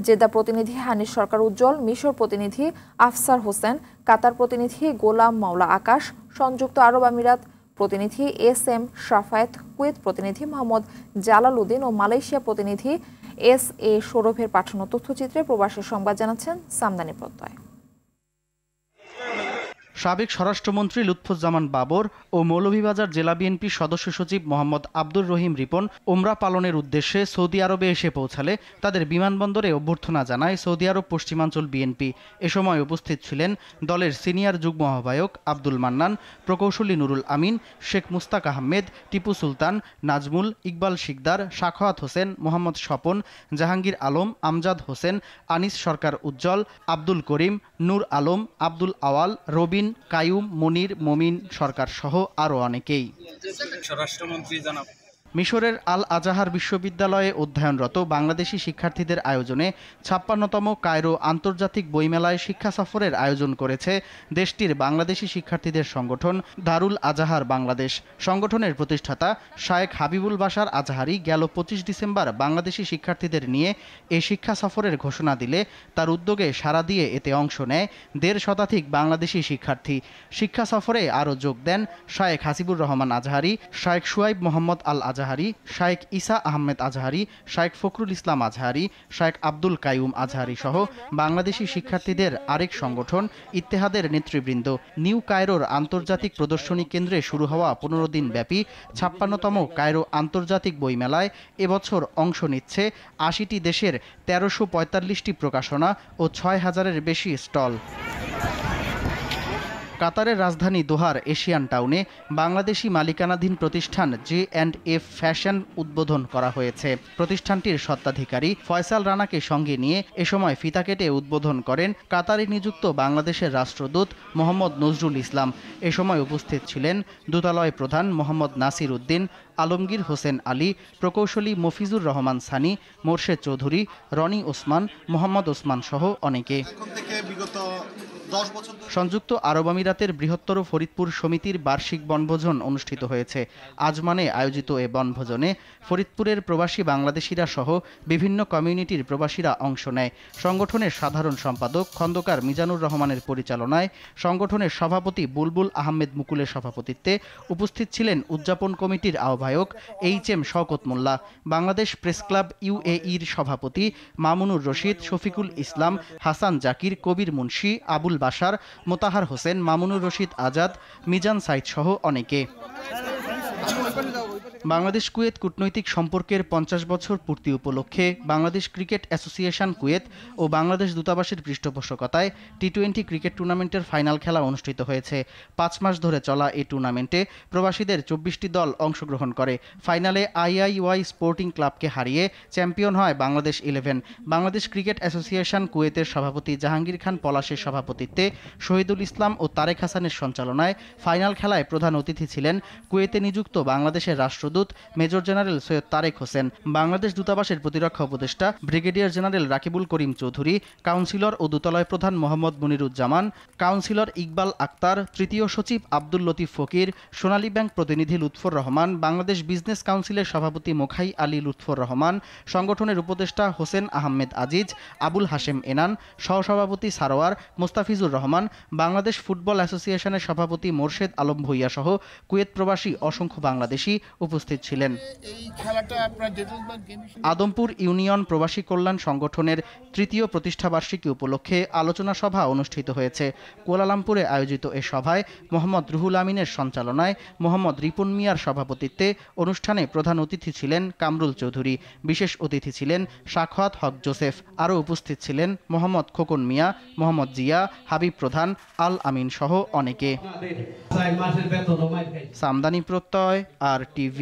Jeddah প্রতিনিধি হানিফ সরকার উজ্জ্বল, মিশর প্রতিনিধি আফসার হোসেন, কাতার প্রতিনিধি গোলাম মাওলা আকাশ, সংযুক্ত আরব আমিরাত প্রতিনিধি SM শাফায়েত, কুয়েত প্রতিনিধি মোহাম্মদ জালাল উদ্দিন ও মালয়েশিয়া প্রতিনিধি SA সৌরভের পাঠানো তথ্যচিত্রে প্রবাসী সংবাদ জানাচ্ছেন সামদানি প্রত্যয়। সাবেক স্বরাষ্ট্রমন্ত্রী লুৎফুজ্জামান বাবর ও মৌলভীবাজার জেলা বিএনপির সদস্য সচিব মোহাম্মদ আব্দুর রহিম রিপন ওমরা পালনের উদ্দেশ্যে সৌদি আরবে এসে পৌঁছালে তাদের বিমানবন্দরে অভ্যর্থনা জানায় সৌদি আরব পশ্চিমাঞ্চল বিএনপি। এ সময় উপস্থিত ছিলেন দলের সিনিয়র যুগ্ম আহ্বায়ক আব্দুল মান্নান, প্রকৌশলী নুরুল আমিন, শেখ মুস্তাক আহমেদ, টিপু সুলতান, নাজমুল, ইকবাল শিকদার, সাখাওয়াত হোসেন, মোহাম্মদ স্বপন, জাহাঙ্গীর আলম, আমজাদ হোসেন, আনিস সরকার উজ্জ্বল, আব্দুল করিম, নূর আলম, আব্দুল আওয়াল, রবিন, কায়ুম, মনির, মমিন সরকার সহ আরও অনেকেই। স্বরাষ্ট্রমন্ত্রী জনাব মিশরের আল আজাহার বিশ্ববিদ্যালয়ে অধ্যয়নরত বাংলাদেশি শিক্ষার্থীদের আয়োজনে ৫৬তম কায়রো আন্তর্জাতিক বইমেলায় শিক্ষা সফরের আয়োজন করেছে দেশটির বাংলাদেশি শিক্ষার্থীদের সংগঠন দারুল আজাহার বাংলাদেশ। সংগঠনের প্রতিষ্ঠাতা শায়েখ হাবিবুল বাশার আজাহারি গেল ২৫ ডিসেম্বর বাংলাদেশি শিক্ষার্থীদের নিয়ে এ শিক্ষা সফরের ঘোষণা দিলে তার উদ্যোগে সাড়া দিয়ে এতে অংশ নেয় ১৫০ শতাধিক বাংলাদেশি শিক্ষার্থী। শিক্ষা সফরে আরও যোগ দেন শায়েখ হাসিবুর রহমান আজাহারি, শায়েখ শুয়াইব মোহাম্মদ আল আজাহারি, শায়েখ ঈসা আহমেদ আজহারি, শায়েখ ফখরুল ইসলাম আজহারি, শায়েখ আব্দুল কায়ুম আজহারি সহ বাংলাদেশি শিক্ষার্থীদের আরেক সংগঠন ইত্তেহাদের নেতৃবৃন্দ। নিউ কায়রোর আন্তর্জাতিক প্রদর্শনী কেন্দ্রে শুরু হওয়া ১৫ দিন ব্যাপী ৫৬তম কায়রো আন্তর্জাতিক বইমেলায় এবছর অংশ নিচ্ছে ৮০টি দেশের ১৩৪৫টি প্রকাশনা ও ৬,০০০-এর বেশি স্টল। কাতারের রাজধানী দোহার এশিয়ান টাউনে বাংলাদেশি মালিকানাধীন প্রতিষ্ঠান J&F ফ্যাশন উদ্বোধন করা হয়েছে। প্রতিষ্ঠানটির স্বত্বাধিকারী ফয়সাল রানাকে সঙ্গে নিয়ে এ সময় ফিতা কেটে উদ্বোধন করেন কাতারে নিযুক্ত বাংলাদেশের রাষ্ট্রদূত মোহাম্মদ নজরুল ইসলাম। এ সময় উপস্থিত ছিলেন দূতালয় প্রধান মোহাম্মদ নাসির উদ্দিন, আলমগীর হোসেন আলী, প্রকৌশলী মফিজুর রহমান সানি, মোর্শেদ চৌধুরী, রনি ওসমান, মোহাম্মদ ওসমান সহ অনেকে। সংযুক্ত আরব আমিরাতের বৃহত্তর ফরিদপুর সমিতির বার্ষিক বনভোজন অনুষ্ঠিত হয়েছে। আজমানে আয়োজিত এ বনভোজনে ফরিদপুরের প্রবাসী বাংলাদেশিরা সহ বিভিন্ন কমিউনিটির প্রবাসীরা অংশ নেয়। সংগঠনের সাধারণ সম্পাদক খন্দকার মিজানুর রহমানের পরিচালনায় সংগঠনের সভাপতি বুলবুল আহমেদ মুকুলের সভাপতিত্বে উপস্থিত ছিলেন উদযাপন কমিটির আহ্বায়ক HM শওকত মোল্লা, বাংলাদেশ প্রেস ক্লাব UAEর সভাপতি মামুনুর রশিদ, শফিকুল ইসলাম, হাসান জাকির, কবির মুন্সি, আবুল বাশার, মোতাহার হোসেন, মামুনুর রশিদ আজাদ, মিজান সাইদ সহ অনেকে। বাংলাদেশ কুয়েত কূটনৈতিক সম্পর্কের ৫০ বছর পূর্তি উপলক্ষে বাংলাদেশ ক্রিকেট অ্যাসোসিয়েশন কুয়েত ও বাংলাদেশ দূতাবাসের পৃষ্ঠপোষকতায় T20 ক্রিকেট টুর্নামেন্টের ফাইনাল খেলা অনুষ্ঠিত হয়েছে। ৫ মাস ধরে চলা এই টুর্নামেন্টে প্রবাসীদের ২৪টি দল অংশগ্রহণ করে। ফাইনালে IIY স্পোর্টিং ক্লাবকে হারিয়ে চ্যাম্পিয়ন হয় বাংলাদেশ 11। বাংলাদেশ ক্রিকেট অ্যাসোসিয়েশন কুয়েতের সভাপতি জাহাঙ্গীর খান পলাশের সভাপতিত্বে শহীদুল ইসলাম ও তারেক হাসানের সঞ্চালনায় ফাইনাল খেলায় প্রধান অতিথি ছিলেন কুয়েতে নিযুক্ত বাংলাদেশের রাষ্ট্রদূত মেজর জেনারেল সৈয়দ তারেক হোসেন, বাংলাদেশ দূতাবাসের প্রতিরক্ষা উপদেষ্টা brigadier general Rakibul Karim Chowdhury, councillor ও দূতালয় প্রধান মোহাম্মদ মনিরুজ্জামান, কাউন্সিলর ইকবাল আক্তার, তৃতীয় সচিব আব্দুল লতিফ ফকির, সোনালী ব্যাংক প্রতিনিধি লুৎফর রহমান, বাংলাদেশ বিজনেস কাউন্সিলের সভাপতি মোখাই আলী লুৎফর রহমান, সংগঠনের উপদেষ্টা হোসেন আহমেদ আজিজ, আবুল হাশেম এনান, সহসভাপতি সারোয়ার, মোস্তাফিজুর রহমান, বাংলাদেশ ফুটবল অ্যাসোসিয়েশনের সভাপতি মোর্শেদ আলম ভূঁইয়া সহ কুয়েত প্রবাসী অসংখ্য বাংলাদেশি উপস্থিত ছিলেন। আদমপুর ইউনিয়ন প্রবাসী কল্যাণ সংগঠনের তৃতীয় প্রতিষ্ঠাবার্ষিকী উপলক্ষে আলোচনা সভা অনুষ্ঠিত হয়েছে। কুয়ালালামপুরে আয়োজিত এ সভায় মোহাম্মদ রুহুল আমিনের সঞ্চালনায় মোহাম্মদ রিপন মিয়ার সভাপতিত্বে অনুষ্ঠানে প্রধান অতিথি ছিলেন কামরুল চৌধুরী, বিশেষ অতিথি ছিলেন সাখাওয়াত হক জোসেফ। আরও উপস্থিত ছিলেন মোহাম্মদ খোকন মিয়া, মোহাম্মদ জিয়া, হাবিব প্রধান, আল আমিন সহ অনেকে। সামদানি প্রত্যয়, RTV।